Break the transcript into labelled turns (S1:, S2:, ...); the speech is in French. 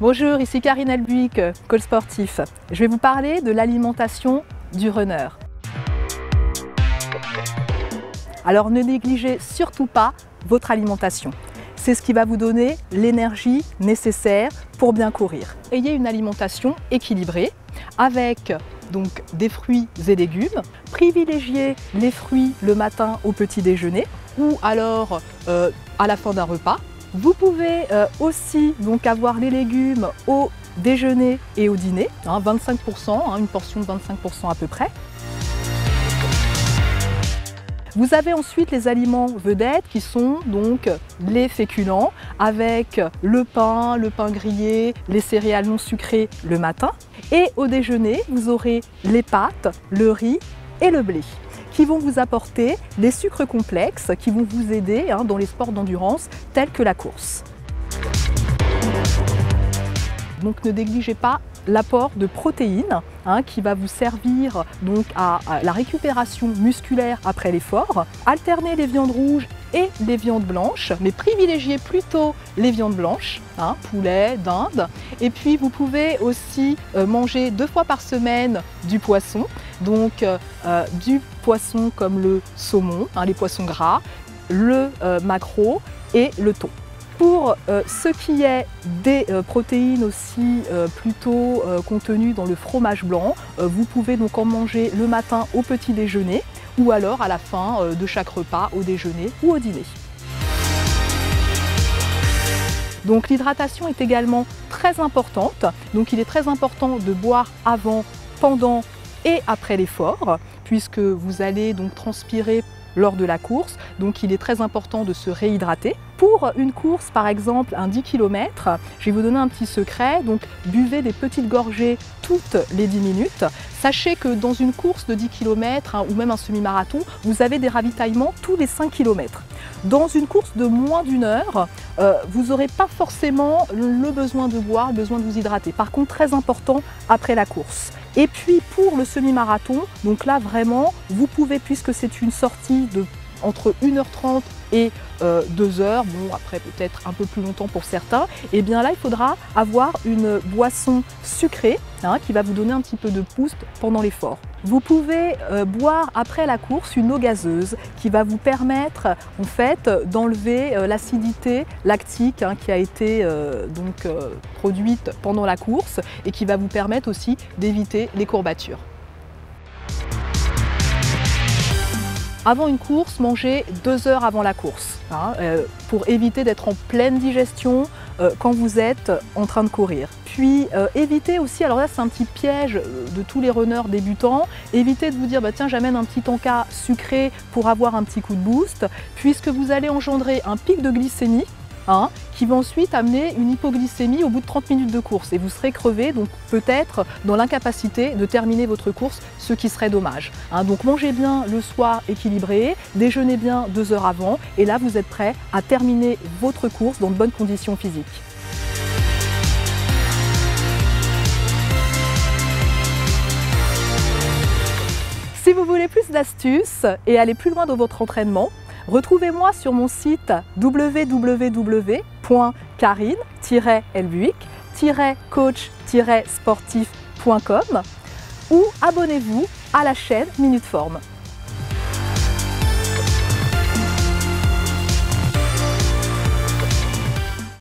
S1: Bonjour, ici Karine Elbuic, coach sportif. Je vais vous parler de l'alimentation du runner. Alors ne négligez surtout pas votre alimentation. C'est ce qui va vous donner l'énergie nécessaire pour bien courir. Ayez une alimentation équilibrée avec donc des fruits et légumes. Privilégiez les fruits le matin au petit déjeuner ou alors à la fin d'un repas. Vous pouvez aussi donc avoir les légumes au déjeuner et au dîner, 25%, une portion de 25% à peu près. Vous avez ensuite les aliments vedettes qui sont donc les féculents avec le pain grillé, les céréales non sucrées le matin. Et au déjeuner, vous aurez les pâtes, le riz et le blé qui vont vous apporter des sucres complexes qui vont vous aider dans les sports d'endurance tels que la course. Donc ne négligez pas l'apport de protéines qui va vous servir donc à la récupération musculaire après l'effort. Alternez les viandes rouges et les viandes blanches, mais privilégiez plutôt les viandes blanches, poulet, dinde. Et puis vous pouvez aussi manger 2 fois par semaine du poisson, donc du poisson comme le saumon, les poissons gras, le maquereau et le thon. Pour ce qui est des protéines aussi plutôt contenues dans le fromage blanc, vous pouvez donc en manger le matin au petit déjeuner ou alors à la fin de chaque repas au déjeuner ou au dîner. Donc l'hydratation est également très importante, donc il est très important de boire avant, pendant et après l'effort puisque vous allez donc transpirer lors de la course, donc il est très important de se réhydrater. Pour une course par exemple, un 10 km, je vais vous donner un petit secret, donc buvez des petites gorgées toutes les 10 minutes. Sachez que dans une course de 10 km ou même un semi-marathon, vous avez des ravitaillements tous les 5 km. Dans une course de moins d'1 heure, vous n'aurez pas forcément le besoin de boire, le besoin de vous hydrater. Par contre, très important après la course. Et puis pour le semi-marathon, donc là vraiment, vous pouvez, puisque c'est une sortie de entre 1h30 et 2h, bon après peut-être un peu plus longtemps pour certains, et bien là il faudra avoir une boisson sucrée qui va vous donner un petit peu de boost pendant l'effort. Vous pouvez boire après la course une eau gazeuse qui va vous permettre en fait d'enlever l'acidité lactique qui a été produite pendant la course et qui va vous permettre aussi d'éviter les courbatures. Avant une course, mangez 2 heures avant la course pour éviter d'être en pleine digestion quand vous êtes en train de courir. Puis évitez aussi, alors là c'est un petit piège de tous les runners débutants, évitez de vous dire tiens j'amène un petit encas sucré pour avoir un petit coup de boost, puisque vous allez engendrer un pic de glycémie qui va ensuite amener une hypoglycémie au bout de 30 minutes de course et vous serez crevé, donc peut-être dans l'incapacité de terminer votre course, ce qui serait dommage. Donc mangez bien le soir équilibré, déjeunez bien 2 heures avant et là vous êtes prêt à terminer votre course dans de bonnes conditions physiques. Si vous voulez plus d'astuces et aller plus loin dans votre entraînement, retrouvez-moi sur mon site www.karine-elbuic-coach-sportif.com ou abonnez-vous à la chaîne Minute Forme.